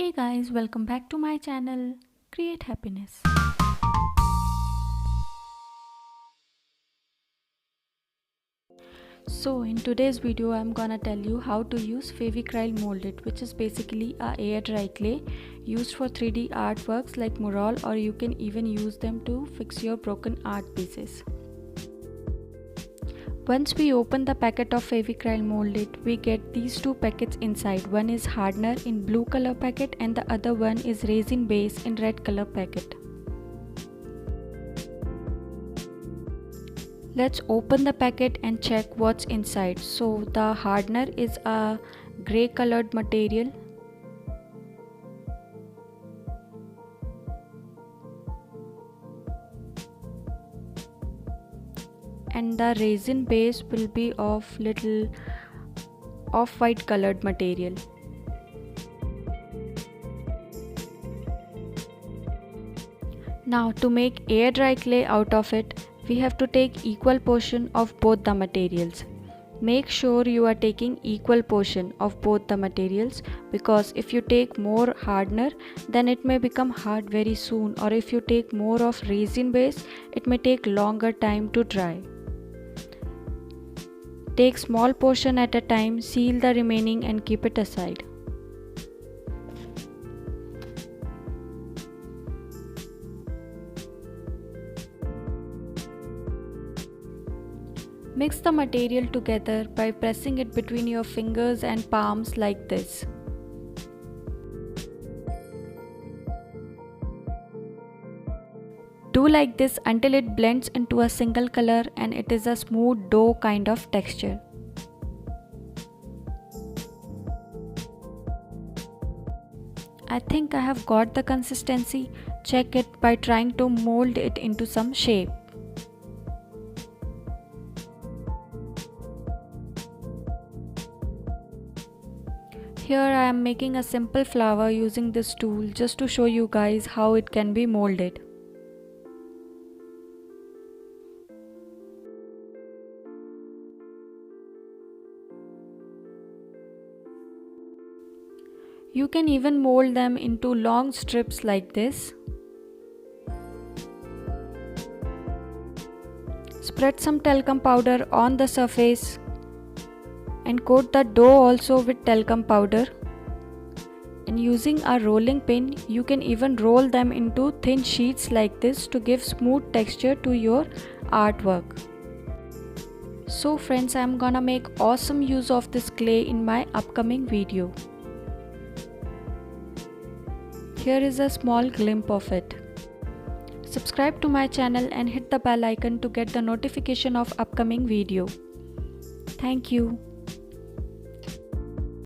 Hey guys, welcome back to my channel Create Happiness. So in today's video I'm gonna tell you how to use Fevicryl Molded, which is basically a air dry clay used for 3D artworks like mural, or you can even use them to fix your broken art pieces. Once we open the packet of Fevicryl Molded, we get these two packets inside. One is hardener in blue color packet and the other one is resin base in red color packet. Let's open the packet and check what's inside. So the hardener is a grey colored material. And the resin base will be of little off-white colored material. Now to make air dry clay out of it, we have to take equal portion of both the materials. Make sure you are taking equal portion of both the materials, because if you take more hardener then it may become hard very soon, or if you take more of resin base it may take longer time to dry. Take small portion at a time, seal the remaining and keep it aside. Mix the material together by pressing it between your fingers and palms like this. Do like this until it blends into a single color and it is a smooth dough kind of texture. I think I have got the consistency. Check it by trying to mold it into some shape. Here I am making a simple flower using this tool just to show you guys how it can be molded. You can even mold them into long strips like this. Spread some talcum powder on the surface and coat the dough also with talcum powder. And using a rolling pin, you can even roll them into thin sheets like this to give smooth texture to your artwork. So friends, I am gonna make awesome use of this clay in my upcoming video. Here is a small glimpse of it. Subscribe to my channel and hit the bell icon to get the notification of upcoming video. Thank you.